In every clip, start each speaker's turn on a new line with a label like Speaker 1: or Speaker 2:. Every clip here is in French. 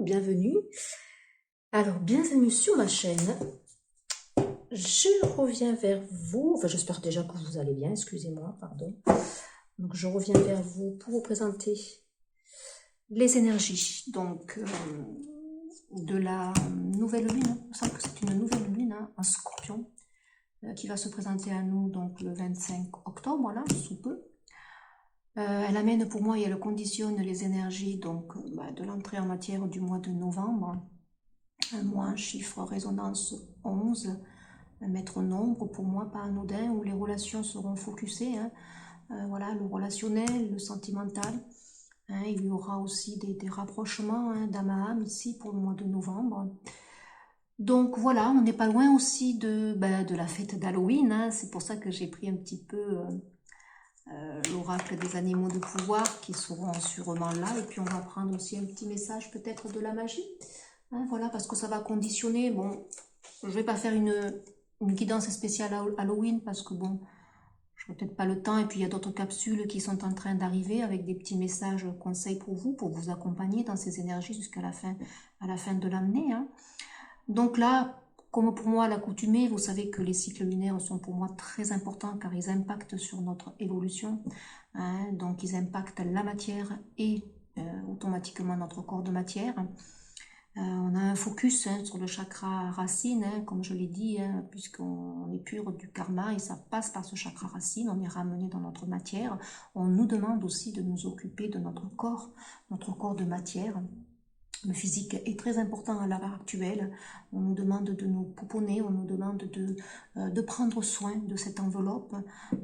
Speaker 1: bienvenue. Alors, bienvenue sur ma chaîne. Je reviens vers vous, enfin j'espère déjà que vous allez bien, excusez-moi, pardon. Donc je reviens vers vous pour vous présenter les énergies donc de la nouvelle lune. Il me semble que c'est une nouvelle lune, hein, en Scorpion, qui va se présenter à nous donc le 25 octobre, là, sous peu. Elle amène pour moi et elle conditionne les énergies donc de l'entrée en matière du mois de novembre. Un mois, un chiffre résonance 11, un maître nombre pour moi pas anodin, où les relations seront focusées, hein. Voilà, le relationnel, le sentimental, hein. Il y aura aussi des rapprochements, hein, d'âme à âme ici pour le mois de novembre. Donc voilà, on n'est pas loin aussi de la fête d'Halloween, hein. C'est pour ça que j'ai pris un petit peu l'oracle des animaux de pouvoir qui seront sûrement là, et puis on va prendre aussi un petit message peut-être de la magie, hein, voilà, parce que ça va conditionner. Bon, je vais pas faire une guidance spéciale à Halloween parce que bon, je n'ai peut-être pas le temps, et puis il y a d'autres capsules qui sont en train d'arriver avec des petits messages conseils pour vous accompagner dans ces énergies jusqu'à la fin de l'année, hein. Donc là, comme pour moi l'accoutumée, vous savez que les cycles lunaires sont pour moi très importants car ils impactent sur notre évolution, hein. Donc ils impactent la matière et automatiquement notre corps de matière. On a un focus, hein, sur le chakra racine, hein, comme je l'ai dit, hein, puisqu'on est pur du karma et ça passe par ce chakra racine, on est ramené dans notre matière. On nous demande aussi de nous occuper de notre corps de matière. Le physique est très important à l'heure actuelle. On nous demande de nous pouponner, on nous demande de prendre soin de cette enveloppe,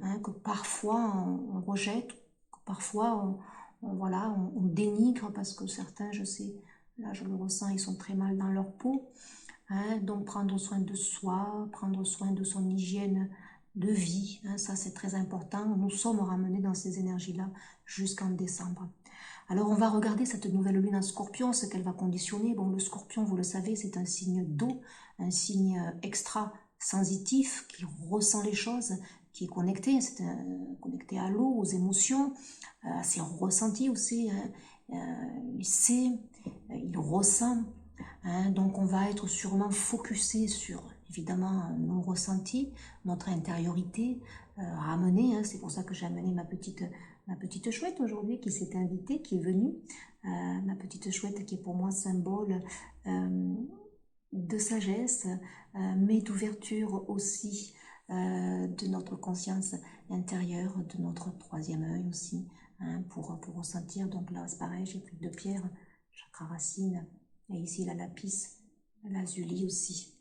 Speaker 1: hein, que parfois on rejette, que parfois on dénigre, parce que certains, je sais, là je le ressens, ils sont très mal dans leur peau, hein. Donc prendre soin de soi, prendre soin de son hygiène de vie, hein, ça c'est très important. Nous sommes ramenés dans ces énergies-là jusqu'en décembre. Alors on va regarder cette nouvelle lune en Scorpion, ce qu'elle va conditionner. Bon, le Scorpion, vous le savez, c'est un signe d'eau, un signe extra sensitif, qui ressent les choses, qui est connecté, connecté à l'eau, aux émotions, à ses ressentis aussi, hein. Il sait, il ressent, hein. Donc on va être sûrement focusé sur, évidemment, nos ressentis, notre intériorité, ramener, hein. C'est pour ça que j'ai amené ma petite chouette aujourd'hui qui s'est invitée, qui est venue. Ma petite chouette qui est pour moi symbole de sagesse, mais d'ouverture aussi, de notre conscience intérieure, de notre troisième œil aussi, hein, pour ressentir. Donc là c'est pareil, j'ai pris 2 pierres, chakra racine, et ici la lapis lazuli aussi,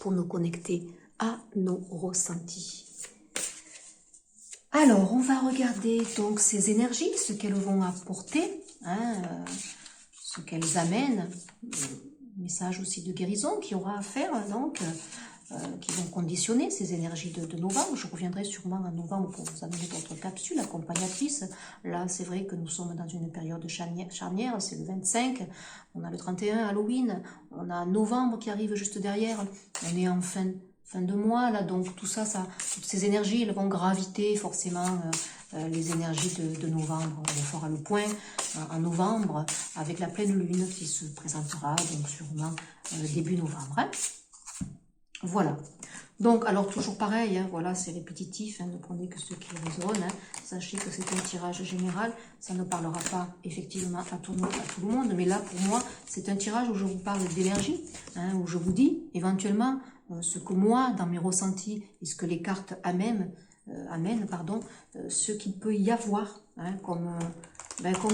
Speaker 1: pour nous connecter à nos ressentis. Alors, on va regarder donc ces énergies, ce qu'elles vont apporter, hein, ce qu'elles amènent, message aussi de guérison qu'il y aura à faire, donc, qui vont conditionner ces énergies de novembre. Je reviendrai sûrement en novembre pour vous amener votre capsule accompagnatrice. Là, c'est vrai que nous sommes dans une période charnière, c'est le 25, on a le 31 Halloween, on a novembre qui arrive juste derrière, on est en fin de mois, là, donc tout ça, toutes ces énergies, elles vont graviter forcément les énergies de novembre. On fera le point en novembre avec la pleine lune qui se présentera donc sûrement début novembre, hein. Voilà. Donc, alors toujours pareil, hein, voilà, c'est répétitif, hein, ne prenez que ce qui résonne, hein. Sachez que c'est un tirage général, ça ne parlera pas effectivement à tout le monde, mais là pour moi c'est un tirage où je vous parle d'énergie, hein, où je vous dis éventuellement ce que moi dans mes ressentis et ce que les cartes amènent, ce qu'il peut y avoir, hein, comme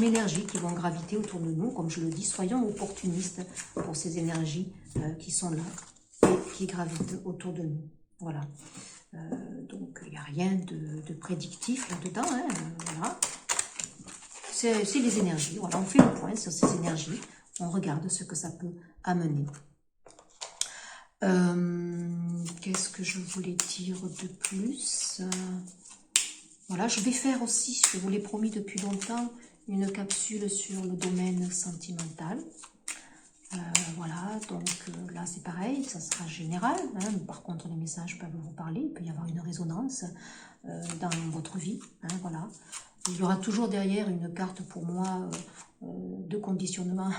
Speaker 1: énergie qui vont graviter autour de nous. Comme je le dis, soyons opportunistes pour ces énergies qui sont là, qui gravitent autour de nous. Voilà. Donc, il n'y a rien de prédictif là-dedans, hein, voilà. C'est les énergies. Voilà, on fait le point sur ces énergies. On regarde ce que ça peut amener. Qu'est-ce que je voulais dire de plus? Voilà, je vais faire aussi, je vous l'ai promis depuis longtemps, une capsule sur le domaine sentimental. Voilà, donc là c'est pareil, ça sera général, hein. Par contre les messages peuvent vous parler, il peut y avoir une résonance dans votre vie, hein, voilà. Il y aura toujours derrière une carte pour moi de conditionnement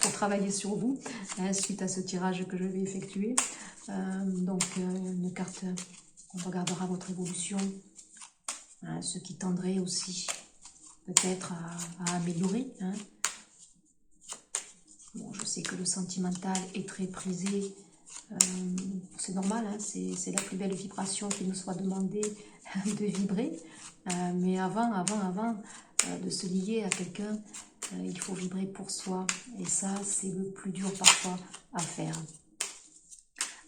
Speaker 1: pour travailler sur vous, hein, suite à ce tirage que je vais effectuer. Donc, une carte, on regardera votre évolution, hein, ce qui tendrait aussi peut-être à améliorer. Hein. Bon, je sais que le sentimental est très prisé, c'est normal, hein, c'est la plus belle vibration qui nous soit demandée de vibrer, mais avant de se lier à quelqu'un, il faut vibrer pour soi, et ça c'est le plus dur parfois à faire.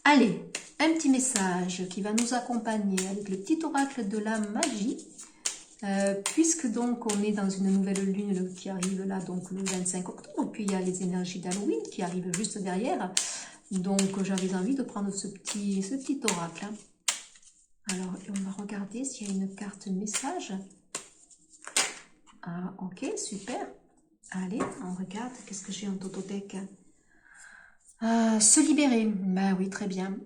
Speaker 1: Allez, un petit message qui va nous accompagner avec le petit oracle de la magie, puisque donc on est dans une nouvelle lune qui arrive là, donc le 25 octobre, puis il y a les énergies d'Halloween qui arrivent juste derrière, donc j'avais envie de prendre ce petit oracle. Hein. Alors on va regarder s'il y a une carte message. Ah ok, super. Allez, on regarde, qu'est-ce que j'ai en totothèque? Se libérer, bah oui, très bien.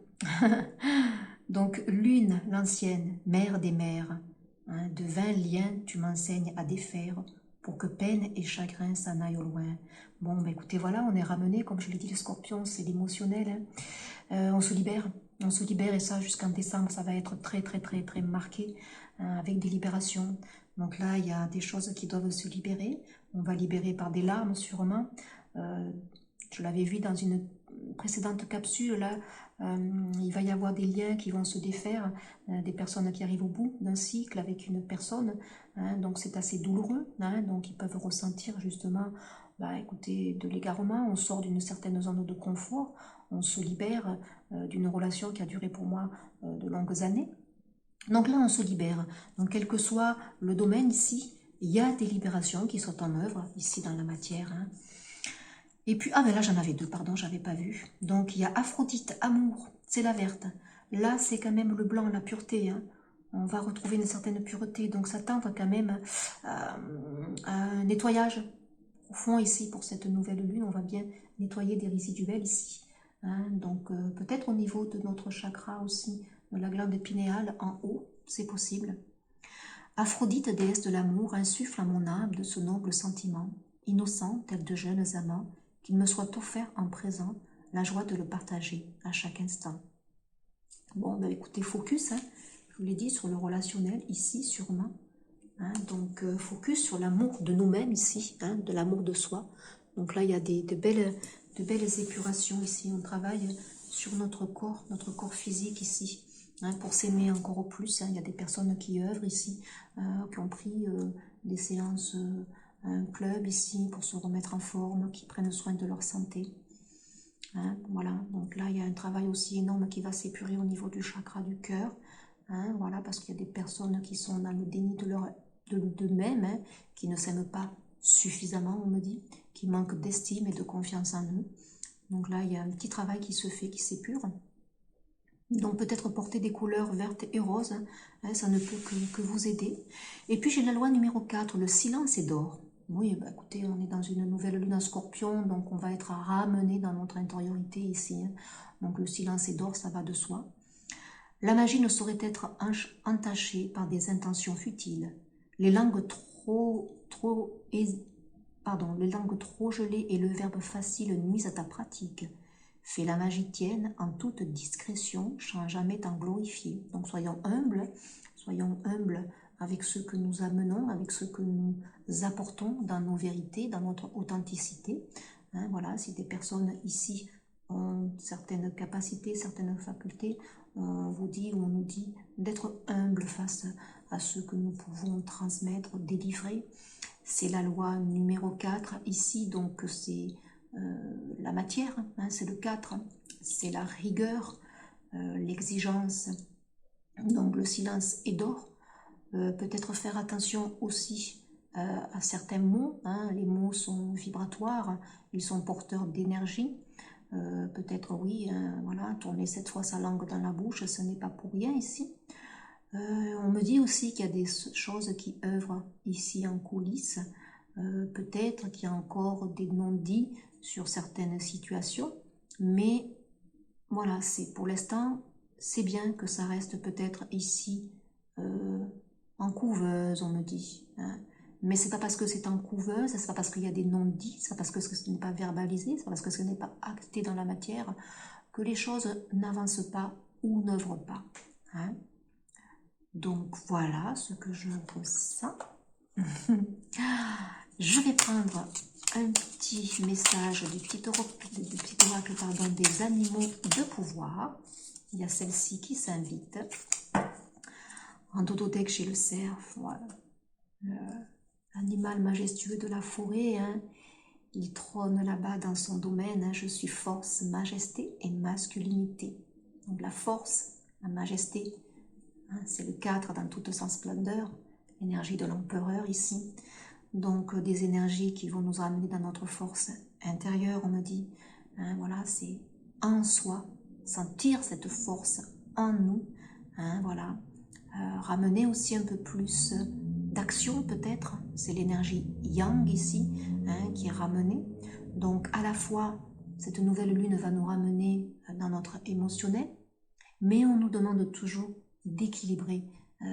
Speaker 1: Donc lune, l'ancienne, mère des mères. Hein, de vains liens tu m'enseignes à défaire pour que peine et chagrin s'en aillent au loin. Bon, bah écoutez, voilà, on est ramené, comme je l'ai dit, le scorpion, c'est l'émotionnel. Hein. On se libère et ça jusqu'en décembre, ça va être très très très très marqué, avec des libérations. Donc là, il y a des choses qui doivent se libérer. On va libérer par des larmes sûrement. Je l'avais vu dans une précédente capsule, là, il va y avoir des liens qui vont se défaire, des personnes qui arrivent au bout d'un cycle avec une personne, hein, donc c'est assez douloureux, hein, donc ils peuvent ressentir justement, bah, écoutez, de l'égarement, on sort d'une certaine zone de confort, on se libère d'une relation qui a duré pour moi de longues années. Donc là, on se libère. Donc quel que soit le domaine ici, il y a des libérations qui sont en œuvre ici dans la matière, hein. Et puis, ah ben là j'en avais deux, pardon, j'avais pas vu. Donc il y a Aphrodite, amour, c'est la verte. Là c'est quand même le blanc, la pureté. Hein. On va retrouver une certaine pureté, donc ça tend quand même à un nettoyage profond ici pour cette nouvelle lune. On va bien nettoyer des résiduels ici. Hein. Donc peut-être au niveau de notre chakra aussi, de la glande pinéale en haut, c'est possible. Aphrodite, déesse de l'amour, insuffle à mon âme de ce noble sentiment, innocent tel de jeunes amants, qu'il me soit offert en présent la joie de le partager à chaque instant. Bon, ben écoutez, focus, hein, je vous l'ai dit, sur le relationnel, ici, sûrement. Hein, donc, focus sur l'amour de nous-mêmes, ici, hein, de l'amour de soi. Donc là, il y a de belles épurations, ici. On travaille sur notre corps physique, ici. Hein, pour s'aimer encore plus, hein. Il y a des personnes qui œuvrent ici, qui ont pris des séances, un club ici pour se remettre en forme, qui prennent soin de leur santé. Hein, voilà, donc là il y a un travail aussi énorme qui va s'épurer au niveau du chakra du cœur. Hein, voilà, parce qu'il y a des personnes qui sont dans le déni d'eux-mêmes, hein, qui ne s'aiment pas suffisamment, on me dit, qui manquent d'estime et de confiance en eux. Donc là il y a un petit travail qui se fait, qui s'épure. Donc peut-être porter des couleurs vertes et roses, hein, ça ne peut que vous aider. Et puis j'ai la loi numéro 4, le silence est d'or. Oui, bah écoutez, on est dans une nouvelle lune en scorpion, donc on va être ramené dans notre intériorité ici. Hein. Donc le silence est d'or, ça va de soi. La magie ne saurait être entachée par des intentions futiles. Les langues les langues trop gelées et le verbe facile nuisent à ta pratique. Fais la magie tienne en toute discrétion, sans jamais t'en glorifier. Donc soyons humbles avec ce que nous amenons, avec ce que nous apportons dans nos vérités, dans notre authenticité. Hein, voilà, si des personnes ici ont certaines capacités, certaines facultés, on vous dit ou on nous dit d'être humble face à ce que nous pouvons transmettre, délivrer. C'est la loi numéro 4 ici, donc c'est la matière, hein, c'est le 4, c'est la rigueur, l'exigence, donc le silence est d'or. Peut-être faire attention aussi à certains mots, hein, les mots sont vibratoires, ils sont porteurs d'énergie. Peut-être oui, voilà, tourner 7 fois sa langue dans la bouche, ce n'est pas pour rien ici. On me dit aussi qu'il y a des choses qui œuvrent ici en coulisses. Peut-être qu'il y a encore des non-dits sur certaines situations, mais voilà, c'est pour l'instant, c'est bien que ça reste peut-être ici en couveuse, on me dit. Hein. mais c'est pas parce que c'est en couveuse, c'est pas parce qu'il y a des non-dits, c'est pas parce que ce n'est pas verbalisé, c'est pas parce que ce n'est pas acté dans la matière que les choses n'avancent pas ou n'œuvrent pas. Hein. Donc voilà ce que je ressens. Je vais prendre un petit message du petit oracle pardon, des animaux de pouvoir. Il y a celle-ci qui s'invite. En dododeck, j'ai le cerf, voilà. L'animal majestueux de la forêt, hein. Il trône là-bas dans son domaine. Hein. Je suis force, majesté et masculinité. Donc la force, la majesté, hein, c'est le 4 dans toute sa splendeur. L'énergie de l'empereur ici. Donc des énergies qui vont nous ramener dans notre force intérieure, on me dit. Hein, voilà, c'est en soi, sentir cette force en nous. Hein, voilà. Ramener aussi un peu plus d'action peut-être, c'est l'énergie yang ici, hein, qui est ramenée. Donc à la fois, cette nouvelle lune va nous ramener dans notre émotionnel, mais on nous demande toujours d'équilibrer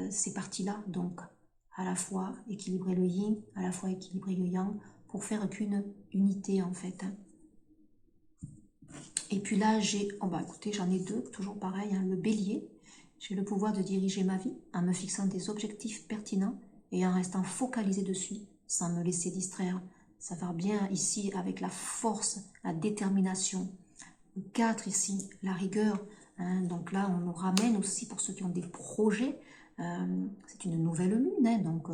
Speaker 1: ces parties-là, donc à la fois équilibrer le yin, à la fois équilibrer le yang, pour faire qu'une unité en fait. Et puis là, j'ai, oh bah écoutez, j'en ai deux, toujours pareil, hein, le bélier. J'ai le pouvoir de diriger ma vie en me fixant des objectifs pertinents et en restant focalisé dessus, sans me laisser distraire. Ça va bien ici avec la force, la détermination. 4 ici, la rigueur. Hein, donc là, on nous ramène aussi pour ceux qui ont des projets. C'est une nouvelle lune, hein, donc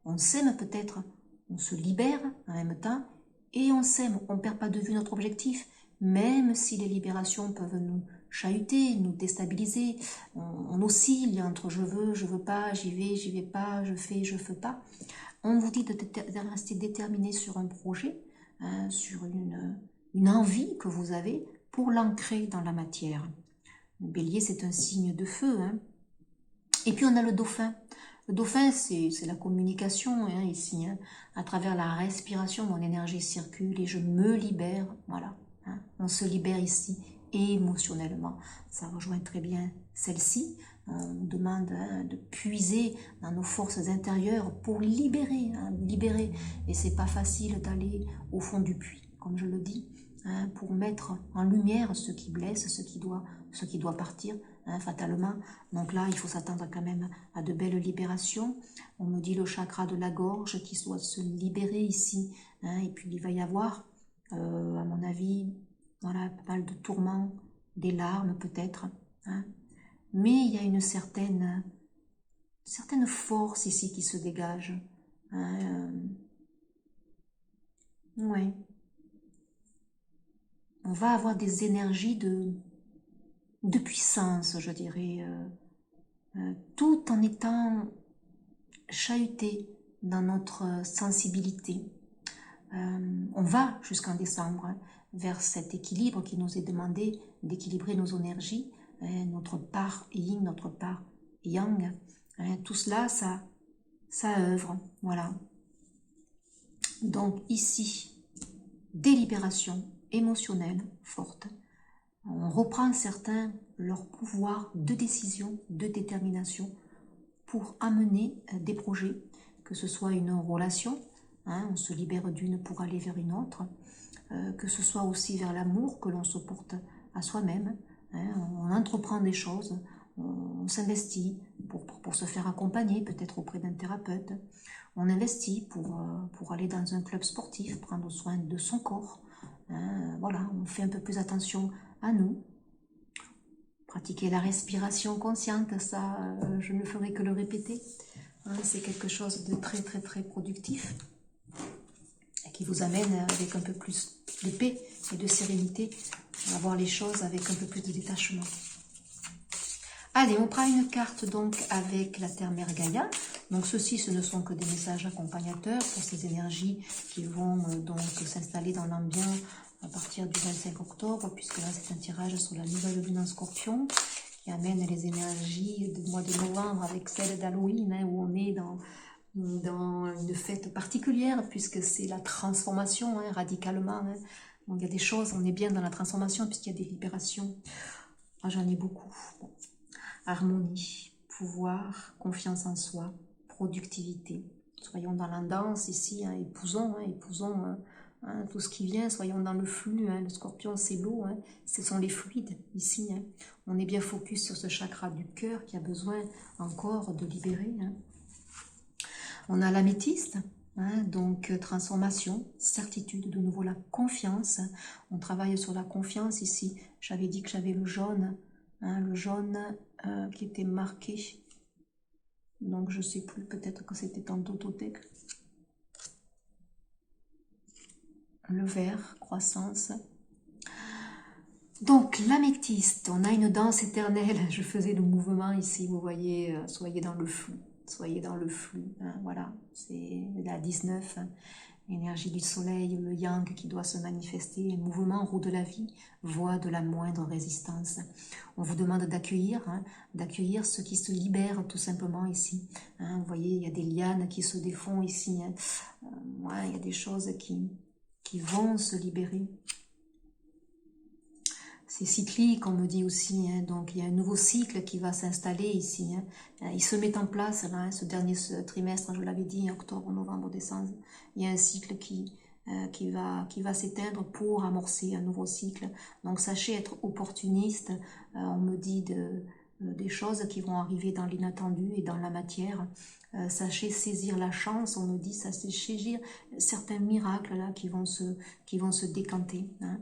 Speaker 1: on s'aime peut-être, on se libère en même temps et on s'aime, on ne perd pas de vue notre objectif, même si les libérations peuvent nous chahuter, nous déstabiliser, on oscille entre je veux pas, j'y vais pas, je fais pas. On vous dit de rester déterminé sur un projet, hein, sur une envie que vous avez pour l'ancrer dans la matière. Le bélier, c'est un signe de feu. Hein. Et puis on a le dauphin. Le dauphin, c'est la communication hein, ici. Hein. À travers la respiration, mon énergie circule et je me libère. Voilà. Hein. On se libère ici émotionnellement. Ça rejoint très bien celle-ci. On nous demande hein, de puiser dans nos forces intérieures pour libérer. Hein, libérer. Et c'est pas facile d'aller au fond du puits, comme je le dis, hein, pour mettre en lumière ce qui blesse, ce qui doit partir. Hein, fatalement. Donc là, il faut s'attendre quand même à de belles libérations. On me dit le chakra de la gorge qui doit se libérer ici. Hein, et puis il va y avoir, à mon avis, voilà, pas mal de tourments, des larmes peut-être. Hein. Mais il y a une certaine force ici qui se dégage. Hein, ouais. On va avoir des énergies de puissance, je dirais, tout en étant chahuté dans notre sensibilité. On va jusqu'en décembre hein, vers cet équilibre qui nous est demandé d'équilibrer nos énergies, hein, notre part yin, notre part yang. Hein, tout cela, ça œuvre. Voilà. Donc ici, délibération émotionnelle forte. On reprend certains leur pouvoir de décision, de détermination pour amener des projets, que ce soit une relation, hein, on se libère d'une pour aller vers une autre, que ce soit aussi vers l'amour que l'on se porte à soi-même, hein, on entreprend des choses, on s'investit pour se faire accompagner, peut-être auprès d'un thérapeute, on investit pour aller dans un club sportif, prendre soin de son corps, hein, voilà, on fait un peu plus attention à nous. Pratiquer la respiration consciente, ça, je ne ferai que le répéter. Hein, c'est quelque chose de très, très, très productif et qui vous amène avec un peu plus de paix et de sérénité à voir les choses avec un peu plus de détachement. Allez, on prend une carte donc avec la Terre Mère Gaïa. Donc ceci, ce ne sont que des messages accompagnateurs pour ces énergies qui vont donc s'installer dans l'ambiance à partir du 25 octobre, puisque là c'est un tirage sur la nouvelle lune en Scorpion qui amène les énergies du mois de novembre avec celle d'Halloween, hein, où on est dans une fête particulière, puisque c'est la transformation, hein, radicalement. Hein. Donc, il y a des choses, on est bien dans la transformation, puisqu'il y a des libérations. Moi, j'en ai beaucoup. Bon. Harmonie, pouvoir, confiance en soi, productivité. Soyons dans la danse ici, hein, épousons, tout ce qui vient, soyons dans le flux. Hein, le scorpion, c'est l'eau, hein, ce sont les fluides ici. Hein. On est bien focus sur ce chakra du cœur qui a besoin encore de libérer. Hein. On a l'améthyste, hein, donc transformation, certitude, de nouveau la confiance. On travaille sur la confiance ici. J'avais dit que j'avais le jaune, hein, qui était marqué. Donc je ne sais plus, peut-être que c'était en totothèque. Le vert, croissance. Donc l'améthyste, on a une danse éternelle. Je faisais le mouvement ici, vous voyez, soyez dans le flou. Soyez dans le flux, hein, voilà, c'est la 19, hein, énergie du soleil, le yang qui doit se manifester, mouvement, roue de la vie, voie de la moindre résistance. On vous demande d'accueillir, hein, d'accueillir ce qui se libère tout simplement ici. Hein, vous voyez, il y a des lianes qui se défont ici, hein, ouais, il y a des choses qui vont se libérer. C'est cyclique, on me dit aussi, hein, donc il y a un nouveau cycle qui va s'installer ici. Hein. Il se met en place, là, hein, ce dernier trimestre, je l'avais dit, octobre, novembre, décembre. Il y a un cycle qui va s'éteindre pour amorcer un nouveau cycle. Donc sachez être opportuniste, on me dit des choses qui vont arriver dans l'inattendu et dans la matière. Sachez saisir la chance, on me dit, sachez saisir certains miracles là qui vont se décanter. Hein.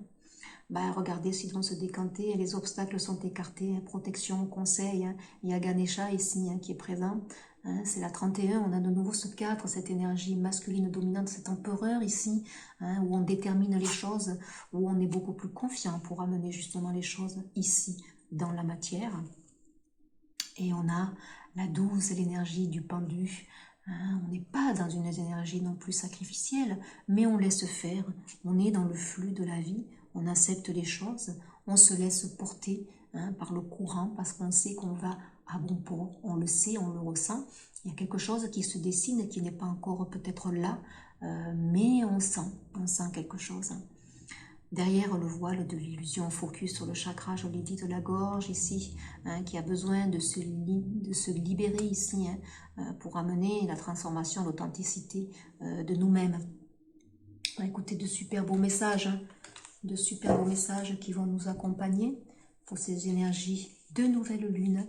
Speaker 1: Bah, regardez s'ils vont se décanter, les obstacles sont écartés, hein, protection, conseil, hein. Il y a Ganesha ici, hein, qui est présent, hein, c'est la 31, on a de nouveau ce 4, cette énergie masculine dominante, cet empereur ici, hein, où on détermine les choses, où on est beaucoup plus confiant pour amener justement les choses ici, dans la matière. Et on a la 12, l'énergie du pendu. Hein, on n'est pas dans une énergie non plus sacrificielle, mais on laisse faire, on est dans le flux de la vie, on accepte les choses, on se laisse porter, hein, par le courant parce qu'on sait qu'on va à bon port, on le sait, on le ressent. Il y a quelque chose qui se dessine qui n'est pas encore peut-être là, mais on sent quelque chose. Derrière le voile de l'illusion, focus sur le chakra, je l'ai dit, de la gorge ici, hein, qui a besoin de se libérer ici, hein, pour amener la transformation, l'authenticité de nous-mêmes. Écoutez, de super beaux messages, hein, de super beaux messages qui vont nous accompagner pour ces énergies de nouvelle lune,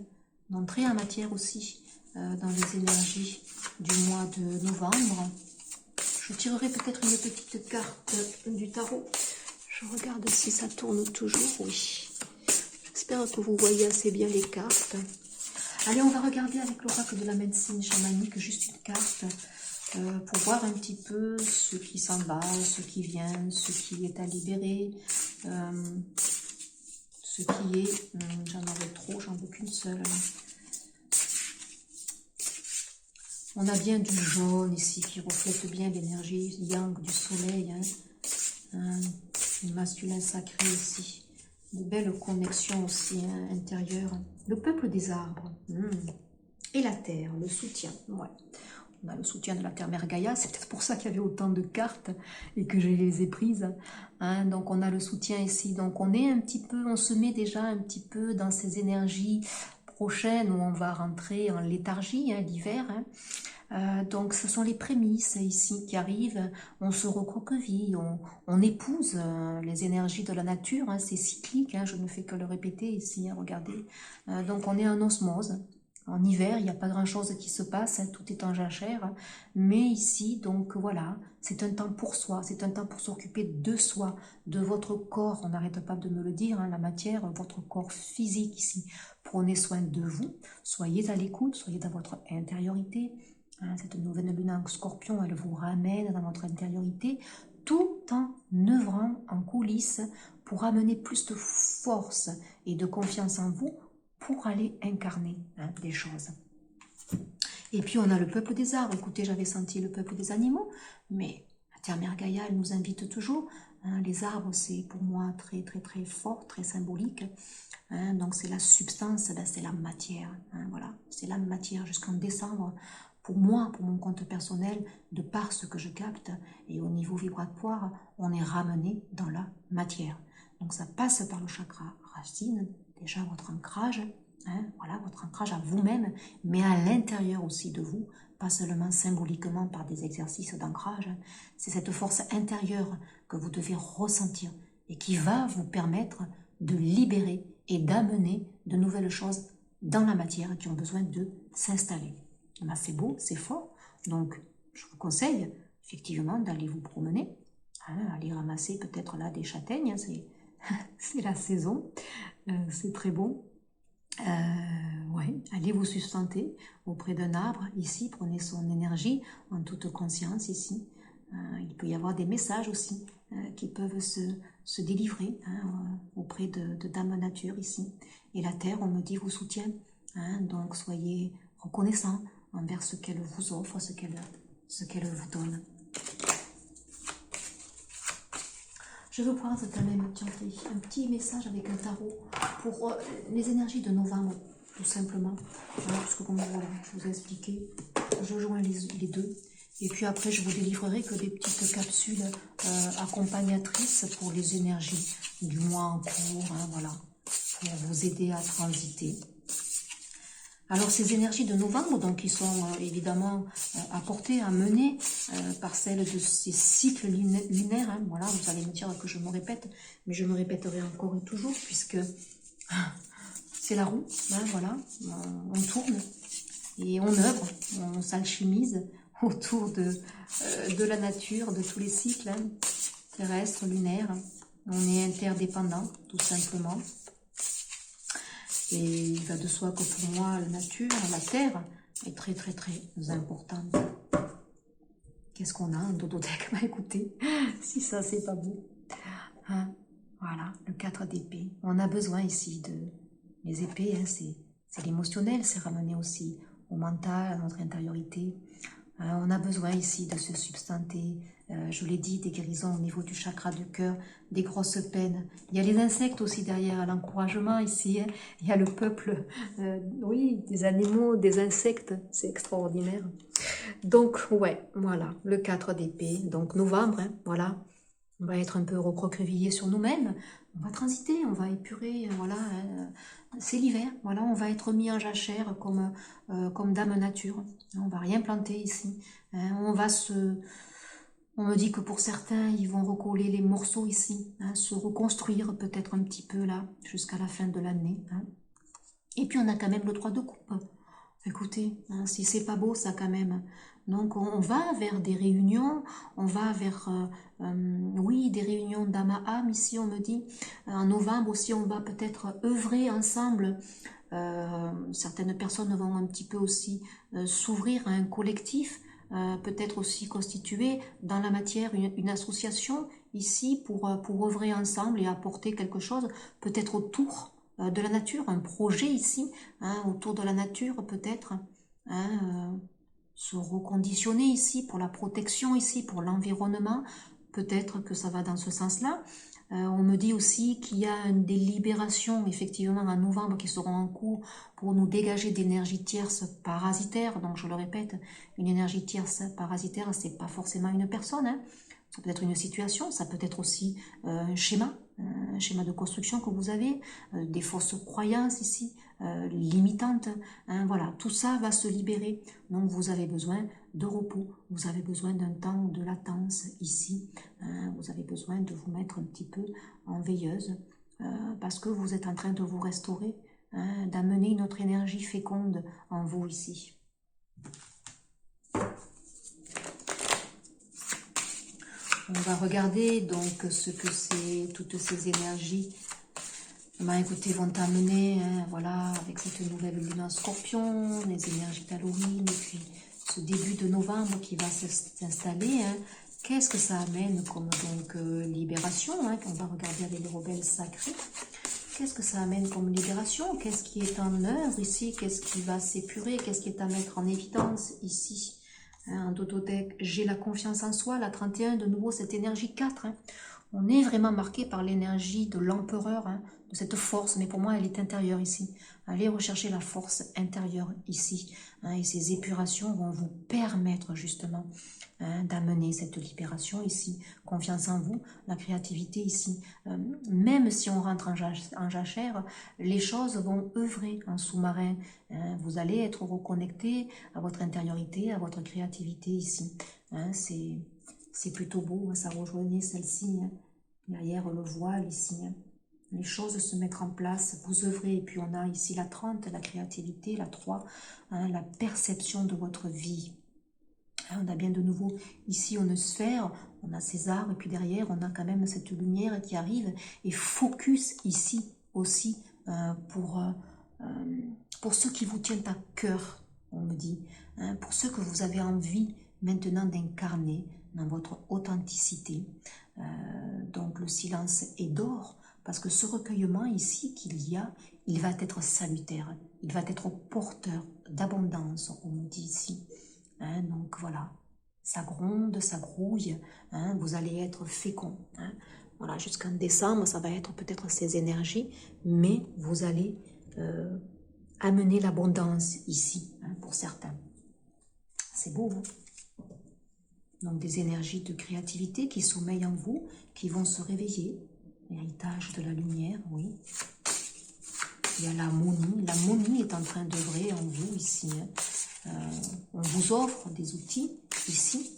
Speaker 1: d'entrée en matière aussi, dans les énergies du mois de novembre. Je tirerai peut-être une petite carte du tarot. Je regarde si ça tourne toujours, oui. J'espère que vous voyez assez bien les cartes. Allez, on va regarder avec l'oracle de la médecine chamanique, juste une carte, pour voir un petit peu ce qui s'en va, ce qui vient, ce qui est à libérer, ce qui est... j'en aurais trop, j'en veux qu'une seule. On a bien du jaune ici, qui reflète bien l'énergie yang du soleil, hein. Le masculin sacré ici, de belles connexions aussi, hein, intérieures. Le peuple des arbres, et la terre, le soutien, ouais. On a le soutien de la terre mère Gaïa, c'est peut-être pour ça qu'il y avait autant de cartes et que je les ai prises, hein. Donc on a le soutien ici, donc on est un petit peu, on se met déjà un petit peu dans ces énergies prochaines où on va rentrer en léthargie, hein, l'hiver, hein. Donc ce sont les prémices ici qui arrivent, on se recroqueville, on épouse les énergies de la nature, hein, c'est cyclique, hein, je ne fais que le répéter ici, hein, regardez. Donc on est en osmose, en hiver il n'y a pas grand chose qui se passe, hein, tout est en jachère, hein, mais ici donc voilà, c'est un temps pour soi, c'est un temps pour s'occuper de soi, de votre corps, on n'arrête pas de me le dire, hein, la matière, votre corps physique ici, prenez soin de vous, soyez à l'écoute, soyez dans votre intériorité. Cette nouvelle lune en scorpion, elle vous ramène dans votre intériorité tout en œuvrant en coulisses pour amener plus de force et de confiance en vous pour aller incarner, hein, des choses. Et puis on a le peuple des arbres. Écoutez, j'avais senti le peuple des animaux, mais la terre mère Gaïa, elle nous invite toujours. Hein, les arbres, c'est pour moi très très très fort, très symbolique. Hein, donc c'est la substance, ben, c'est la matière. Hein, voilà, c'est la matière jusqu'en décembre. Pour moi, pour mon compte personnel, de par ce que je capte, et au niveau vibratoire, on est ramené dans la matière. Donc ça passe par le chakra racine, déjà votre ancrage, hein, voilà, votre ancrage à vous-même, mais à l'intérieur aussi de vous, pas seulement symboliquement par des exercices d'ancrage, hein. C'est cette force intérieure que vous devez ressentir et qui va vous permettre de libérer et d'amener de nouvelles choses dans la matière qui ont besoin de s'installer. Là, c'est beau, c'est fort, donc je vous conseille effectivement d'aller vous promener, hein, aller ramasser peut-être là des châtaignes, c'est la saison, c'est très bon. Ouais, allez vous sustenter auprès d'un arbre, ici, prenez son énergie en toute conscience ici. Il peut y avoir des messages aussi qui peuvent se délivrer, hein, auprès de Dame Nature ici. Et la Terre, on me dit, vous soutient, hein, donc soyez reconnaissants envers ce qu'elle vous offre, ce qu'elle vous donne. Je veux prendre quand même un petit message avec un tarot pour les énergies de novembre, tout simplement. Voilà, parce que comme voilà, je vous ai expliqué, je joins les deux. Et puis après, je vous délivrerai que des petites capsules accompagnatrices pour les énergies du mois en cours, hein, voilà, pour vous aider à transiter. Alors ces énergies de novembre, donc, qui sont évidemment apportées, amenées par celles de ces cycles lunaires, hein, voilà, vous allez me dire que je me répète, mais je me répéterai encore et toujours, puisque c'est la roue, hein, voilà, on tourne et on œuvre, on s'alchimise autour de la nature, de tous les cycles, hein, terrestres, lunaires, on est interdépendants, tout simplement. Et il va de soi que pour moi, la nature, la terre, est très très très importante. Qu'est-ce qu'on a, un dodothèque? Bah écoutez, si ça c'est pas beau. Hein, voilà, le 4 d'épée. On a besoin ici de... Les épées, hein, c'est l'émotionnel, c'est ramener aussi au mental, à notre intériorité. On a besoin ici de se substanter, je l'ai dit, des guérisons au niveau du chakra du cœur, des grosses peines. Il y a les insectes aussi derrière, l'encouragement ici, hein. Il y a le peuple, oui, des animaux, des insectes, c'est extraordinaire. Donc, ouais, voilà, le 4 d'épée, donc novembre, hein, voilà. On va être un peu recroquevillé sur nous-mêmes, on va transiter, on va épurer, voilà, hein, c'est l'hiver, voilà, on va être mis en jachère comme Dame Nature, on va rien planter ici, hein, on me dit que pour certains, ils vont recoller les morceaux ici, hein, se reconstruire peut-être un petit peu là, jusqu'à la fin de l'année, hein. Et puis on a quand même le 3 de coupe. Écoutez, hein, si c'est pas beau ça quand même. Donc on va vers des réunions, on va vers, oui, des réunions d'âme à âme, ici on me dit. En novembre aussi on va peut-être œuvrer ensemble. Certaines personnes vont un petit peu aussi s'ouvrir à un collectif, peut-être aussi constituer dans la matière une association ici pour œuvrer ensemble et apporter quelque chose, peut-être autour de la nature, un projet ici, hein, autour de la nature peut-être, hein, se reconditionner ici pour la protection ici, pour l'environnement, peut-être que ça va dans ce sens-là. On me dit aussi qu'il y a des libérations effectivement en novembre qui seront en cours pour nous dégager d'énergie tierce parasitaire. Donc je le répète, une énergie tierce parasitaire, c'est pas forcément une personne, hein. Ça peut être une situation, ça peut être aussi un schéma de construction que vous avez, des fausses croyances ici, limitantes, hein, voilà, tout ça va se libérer. Donc vous avez besoin de repos, vous avez besoin d'un temps de latence ici, hein, vous avez besoin de vous mettre un petit peu en veilleuse, parce que vous êtes en train de vous restaurer, hein, d'amener une autre énergie féconde en vous ici. On va regarder donc ce que c'est, toutes ces énergies, ben, écoutez, vont t'amener, hein, voilà, avec cette nouvelle lune en scorpion, les énergies d'Halloween, et puis ce début de novembre qui va s'installer, hein. Qu'est-ce que ça amène comme donc libération, hein, qu'on va regarder avec les rebelles sacrés. Qu'est-ce que ça amène comme libération? Qu'est-ce qui est en œuvre ici? Qu'est-ce qui va s'épurer? Qu'est-ce qui est à mettre en évidence ici? Un dodothèque, j'ai la confiance en soi, la 31, de nouveau cette énergie 4. Hein. On est vraiment marqué par l'énergie de l'empereur, hein, de cette force, mais pour moi elle est intérieure ici. Allez rechercher la force intérieure ici, hein, et ces épurations vont vous permettre justement, hein, d'amener cette libération ici, confiance en vous, la créativité ici. Même si on rentre en jachère, les choses vont œuvrer en sous-marin. Hein, vous allez être reconnecté à votre intériorité, à votre créativité ici. Hein, c'est plutôt beau, hein, ça rejoignait celle-ci, hein, derrière le voile ici. Hein. Les choses se mettre en place, vous œuvrez. Et puis on a ici la 30, la créativité, la 3, hein, la perception de votre vie. On a bien de nouveau ici une sphère, on a César, et puis derrière on a quand même cette lumière qui arrive, et focus ici aussi pour ceux qui vous tiennent à cœur, on me dit, hein, pour ceux que vous avez envie maintenant d'incarner dans votre authenticité. Donc le silence est d'or, parce que ce recueillement ici qu'il y a, il va être salutaire, il va être porteur d'abondance, on me dit ici. Hein, donc voilà, ça gronde, ça grouille, hein, vous allez être fécond. Hein. Voilà, jusqu'en décembre, ça va être peut-être ces énergies, mais vous allez amener l'abondance ici, hein, pour certains. C'est beau, hein? Donc des énergies de créativité qui sommeillent en vous, qui vont se réveiller. L'héritage de la lumière, oui. Il y a l'harmonie. L'harmonie est en train d'œuvrer en vous ici. On vous offre des outils ici.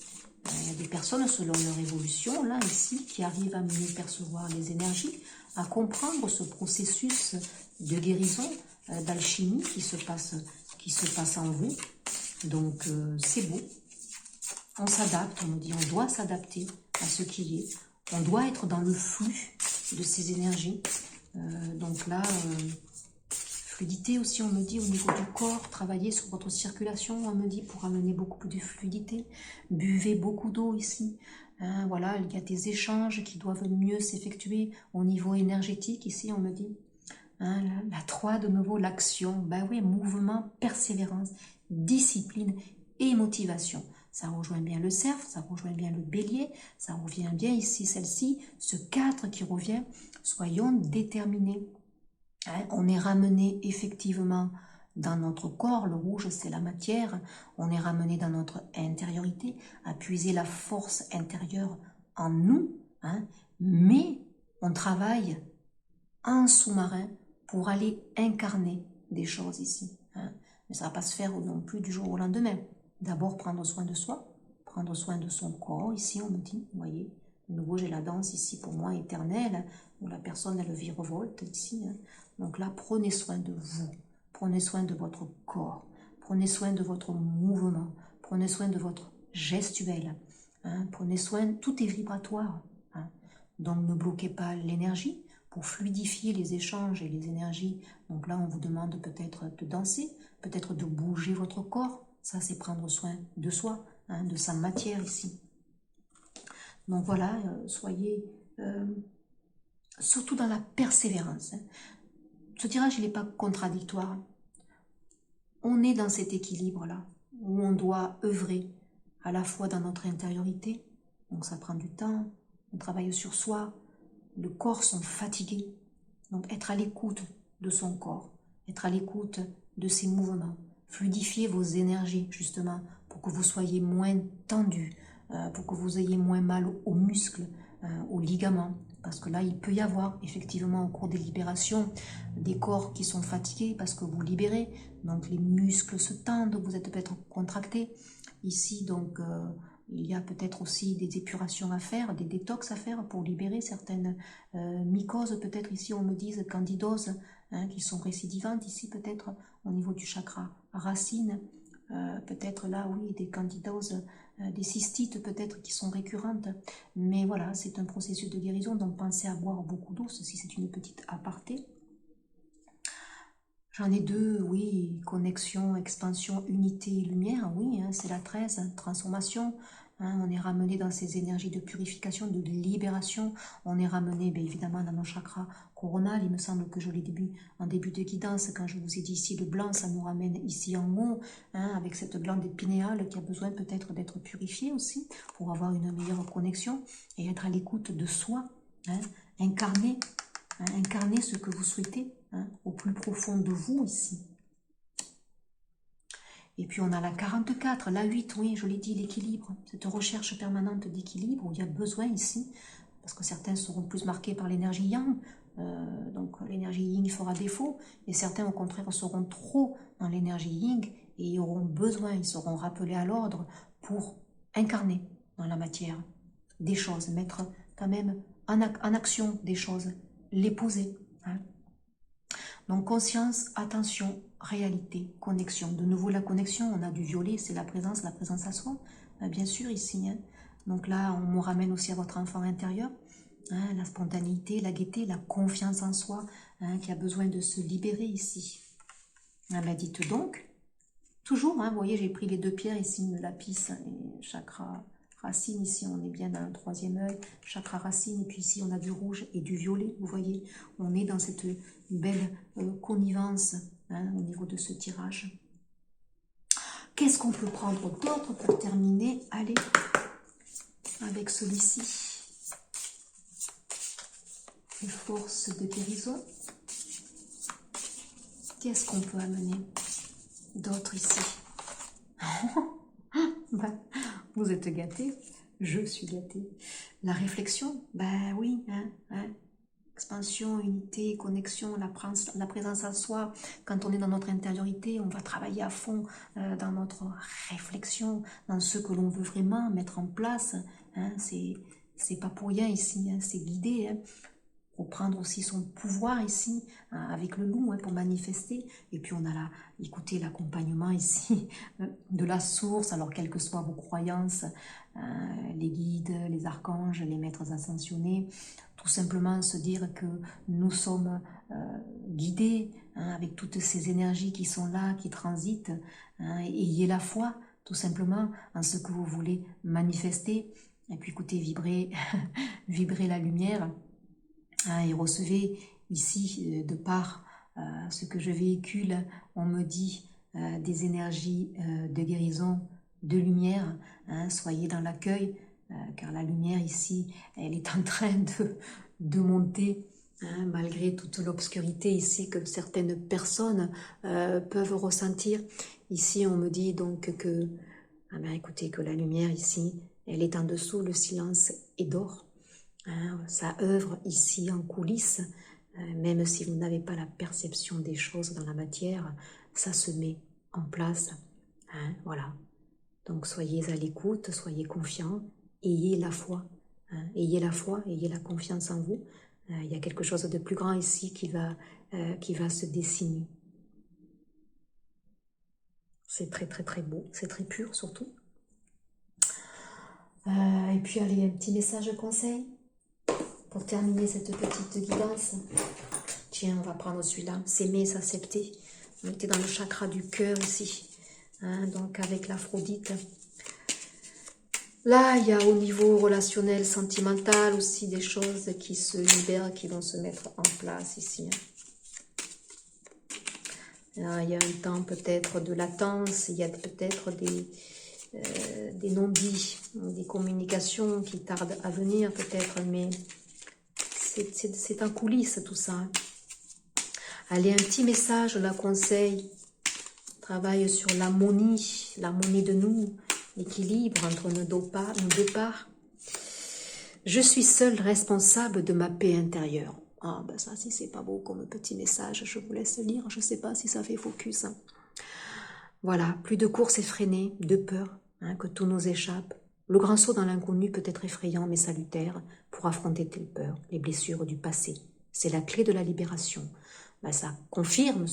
Speaker 1: Il y a des personnes selon leur évolution, là, ici, qui arrivent à mieux percevoir les énergies, à comprendre ce processus de guérison, d'alchimie qui se passe en vous. Donc, c'est beau. On s'adapte, on me dit, on doit s'adapter à ce qui est. On doit être dans le flux de ces énergies. Donc là, fluidité aussi, on me dit, au niveau du corps, travaillez sur votre circulation, on me dit, pour amener beaucoup plus de fluidité. Buvez beaucoup d'eau ici. Hein, voilà, il y a des échanges qui doivent mieux s'effectuer au niveau énergétique ici, on me dit. Hein, la 3, de nouveau, l'action. Ben oui, mouvement, persévérance, discipline et motivation. Ça rejoint bien le cerf, ça rejoint bien le bélier, ça revient bien ici, celle-ci, ce 4 qui revient. Soyons déterminés. Hein, on est ramené effectivement dans notre corps, le rouge c'est la matière, on est ramené dans notre intériorité, à puiser la force intérieure en nous, hein, mais on travaille en sous-marin pour aller incarner des choses ici. Hein. Mais ça ne va pas se faire non plus du jour au lendemain. D'abord prendre soin de soi, prendre soin de son corps, ici on me dit, vous voyez, de nouveau j'ai la danse ici pour moi éternelle, où la personne elle virevolte ici. Hein. Donc là, prenez soin de vous, prenez soin de votre corps, prenez soin de votre mouvement, prenez soin de votre gestuelle, hein, prenez soin, tout est vibratoire. Hein. Donc ne bloquez pas l'énergie pour fluidifier les échanges et les énergies. Donc là, on vous demande peut-être de danser, peut-être de bouger votre corps, ça c'est prendre soin de soi, hein, de sa matière ici. Donc voilà, soyez surtout dans la persévérance. Hein. Ce tirage, il n'est pas contradictoire. On est dans cet équilibre-là, où on doit œuvrer à la fois dans notre intériorité, donc ça prend du temps, on travaille sur soi, le corps sont fatigués, donc être à l'écoute de son corps, être à l'écoute de ses mouvements, fluidifier vos énergies justement, pour que vous soyez moins tendus, pour que vous ayez moins mal aux muscles, aux ligaments, parce que là, il peut y avoir effectivement au cours des libérations des corps qui sont fatigués parce que vous libérez, donc les muscles se tendent, vous êtes peut-être contractés. Ici, donc, il y a peut-être aussi des épurations à faire, des détox à faire pour libérer certaines mycoses, peut-être ici on me dise candidoses, hein, qui sont récidivantes, ici peut-être au niveau du chakra racine, peut-être là, oui, des candidoses, des cystites peut-être qui sont récurrentes, mais voilà, c'est un processus de guérison, donc pensez à boire beaucoup d'eau, ceci c'est une petite aparté. J'en ai deux, oui, connexion, expansion, unité, lumière, oui, hein, c'est la 13, hein, transformation, hein, on est ramené dans ces énergies de purification, de libération, on est ramené bien évidemment dans nos chakras coronal, il me semble que je l'ai dit en début de guidance, quand je vous ai dit ici le blanc, ça nous ramène ici en haut, hein, avec cette glande épinale qui a besoin peut-être d'être purifiée aussi, pour avoir une meilleure connexion, et être à l'écoute de soi, hein, incarner hein, incarner ce que vous souhaitez, hein, au plus profond de vous ici. Et puis on a la 44, la 8, oui, je l'ai dit, l'équilibre, cette recherche permanente d'équilibre où il y a besoin ici, parce que certains seront plus marqués par l'énergie yang, donc l'énergie yin fera défaut, et certains au contraire seront trop dans l'énergie yin et auront besoin, ils seront rappelés à l'ordre pour incarner dans la matière des choses, mettre quand même en action des choses, les poser. Hein. Donc conscience, attention, réalité, connexion. De nouveau la connexion, on a du violet, c'est la présence à soi, bien sûr ici. Hein. Donc là, on me ramène aussi à votre enfant intérieur, hein, la spontanéité, la gaieté, la confiance en soi, hein, qui a besoin de se libérer ici. Ah ben dites donc, toujours, hein, vous voyez, j'ai pris les deux pierres ici, le lapis et chakra racine, ici on est bien dans le troisième œil, chakra racine, et puis ici on a du rouge et du violet, vous voyez, on est dans cette belle connivence, hein, au niveau de ce tirage. Qu'est-ce qu'on peut prendre d'autre pour terminer? Allez, avec celui-ci, les forces de guérison. Qu'est-ce qu'on peut amener d'autre ici? Ben, vous êtes gâtés, je suis gâtée. La réflexion, ben oui, hein. Expansion, unité, connexion, la présence à soi. Quand on est dans notre intériorité, on va travailler à fond dans notre réflexion, dans ce que l'on veut vraiment mettre en place. Hein. C'est pas pour rien ici, hein. C'est guidé. Hein. Pour prendre aussi son pouvoir ici, hein, avec le loup, hein, pour manifester. Et puis on a écoutez, l'accompagnement ici de la source, alors quelles que soient vos croyances, les guides, les archanges, les maîtres ascensionnés, tout simplement se dire que nous sommes guidés, hein, avec toutes ces énergies qui sont là, qui transitent, hein, et ayez la foi, tout simplement, en ce que vous voulez manifester. Et puis écoutez, vibrer la lumière, et recevez ici, de par ce que je véhicule, on me dit des énergies de guérison, de lumière. Hein, soyez dans l'accueil, car la lumière ici, elle est en train de monter, hein, malgré toute l'obscurité ici que certaines personnes peuvent ressentir. Ici, on me dit donc que, ah ben, écoutez, que la lumière ici, elle est en dessous, le silence est d'or. Hein, ça œuvre ici en coulisses, même si vous n'avez pas la perception des choses dans la matière, ça se met en place. Hein, voilà. Donc soyez à l'écoute, soyez confiants, ayez la foi. Hein, ayez la foi, ayez la confiance en vous. Il y a quelque chose de plus grand ici qui va se dessiner. C'est très très très beau, c'est très pur surtout. Et puis allez, un petit message conseil pour terminer cette petite guidance. Tiens, on va prendre celui-là. S'aimer, s'accepter. On était dans le chakra du cœur ici. Hein, donc avec l'Aphrodite. Là, il y a au niveau relationnel, sentimental aussi des choses qui se libèrent, qui vont se mettre en place ici. Là, il y a un temps peut-être de latence, il y a peut-être des non-dits, des communications qui tardent à venir peut-être, mais c'est en coulisses tout ça. Allez, un petit message, la conseil. Travaille sur l'harmonie de nous, l'équilibre entre nos deux parts. Je suis seule responsable de ma paix intérieure. Ah ben ça, si c'est pas beau comme petit message, je vous laisse lire. Je sais pas si ça fait focus. Hein. Voilà, plus de courses effrénées, de peur, hein, que tout nous échappe. Le grand saut dans l'inconnu peut être effrayant mais salutaire pour affronter telle peur, les blessures du passé. C'est la clé de la libération. Ben, ça confirme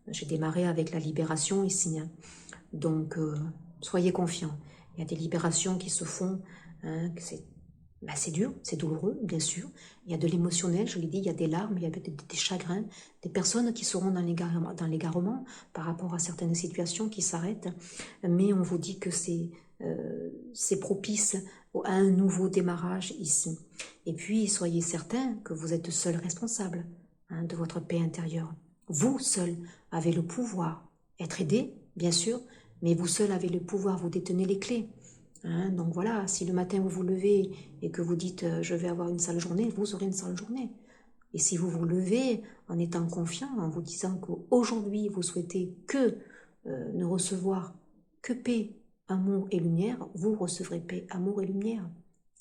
Speaker 1: j'ai démarré avec la libération ici. Hein. Donc, soyez confiants. Il y a des libérations qui se font. Hein, c'est dur, c'est douloureux, bien sûr. Il y a de l'émotionnel, je l'ai dit, il y a des larmes, il y a des chagrins, des personnes qui seront dans l'égarement par rapport à certaines situations qui s'arrêtent. Mais on vous dit que c'est propice à un nouveau démarrage ici. Et puis, soyez certains que vous êtes seul responsable, hein, de votre paix intérieure. Vous seul avez le pouvoir, être aidé, bien sûr, mais vous seul avez le pouvoir, vous détenez les clés. Hein, donc voilà, si le matin vous vous levez et que vous dites je vais avoir une sale journée, vous aurez une sale journée. Et si vous vous levez en étant confiant, en vous disant qu'aujourd'hui vous souhaitez ne recevoir que paix, amour et lumière, vous recevrez paix, amour et lumière.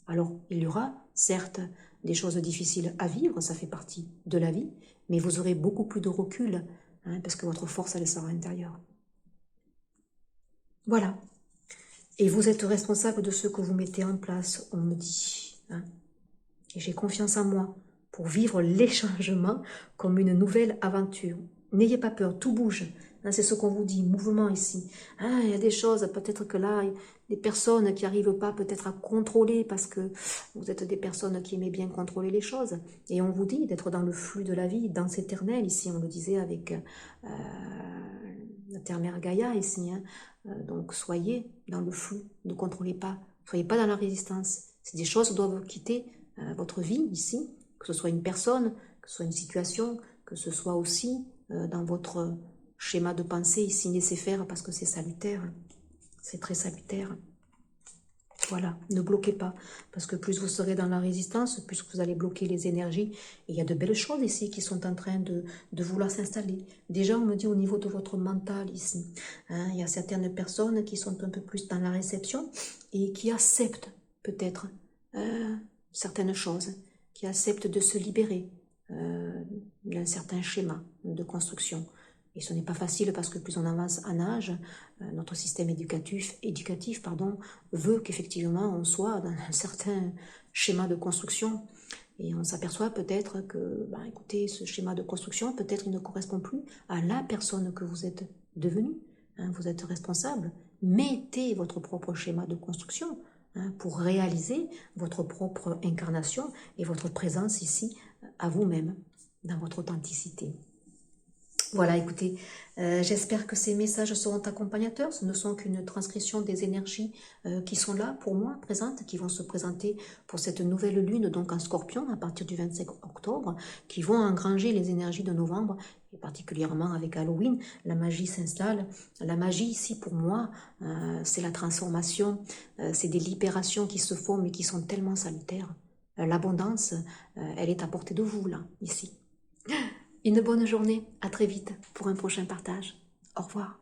Speaker 1: Alors, il y aura, certes, des choses difficiles à vivre, ça fait partie de la vie, mais vous aurez beaucoup plus de recul, hein, parce que votre force, elle sera intérieure. Voilà. Et vous êtes responsable de ce que vous mettez en place, on me dit. Hein. Et j'ai confiance en moi pour vivre les changements comme une nouvelle aventure. N'ayez pas peur, tout bouge. Hein, c'est ce qu'on vous dit, mouvement ici. Ah, il y a des choses, peut-être que là, des personnes qui n'arrivent pas peut-être à contrôler parce que vous êtes des personnes qui aimaient bien contrôler les choses. Et on vous dit d'être dans le flux de la vie, dans éternel. Ici, on le disait avec la terre-mère Gaïa ici. Hein. Donc, soyez dans le flux, ne contrôlez pas. Soyez pas dans la résistance. Si des choses doivent quitter votre vie ici, que ce soit une personne, que ce soit une situation, que ce soit aussi dans votre schéma de pensée ici, laissez faire parce que c'est salutaire, c'est très salutaire. Voilà, ne bloquez pas, parce que plus vous serez dans la résistance, plus vous allez bloquer les énergies. Et il y a de belles choses ici qui sont en train de vouloir s'installer. Déjà, on me dit au niveau de votre mental ici, hein, il y a certaines personnes qui sont un peu plus dans la réception et qui acceptent peut-être certaines choses, qui acceptent de se libérer d'un certain schéma de construction. Et ce n'est pas facile parce que plus on avance en âge, notre système éducatif veut qu'effectivement on soit dans un certain schéma de construction. Et on s'aperçoit peut-être que, écoutez, ce schéma de construction, peut-être il ne correspond plus à la personne que vous êtes devenue. Hein, vous êtes responsable. Mettez votre propre schéma de construction pour réaliser votre propre incarnation et votre présence ici à vous-même, dans votre authenticité. Voilà, écoutez, j'espère que ces messages seront accompagnateurs. Ce ne sont qu'une transcription des énergies qui sont là pour moi, présentes, qui vont se présenter pour cette nouvelle lune, donc en Scorpion, à partir du 25 octobre, qui vont engranger les énergies de novembre, et particulièrement avec Halloween, la magie s'installe. La magie ici, pour moi, c'est la transformation, c'est des libérations qui se font, mais qui sont tellement salutaires. L'abondance, elle est à portée de vous, là, ici. Une bonne journée, à très vite pour un prochain partage. Au revoir.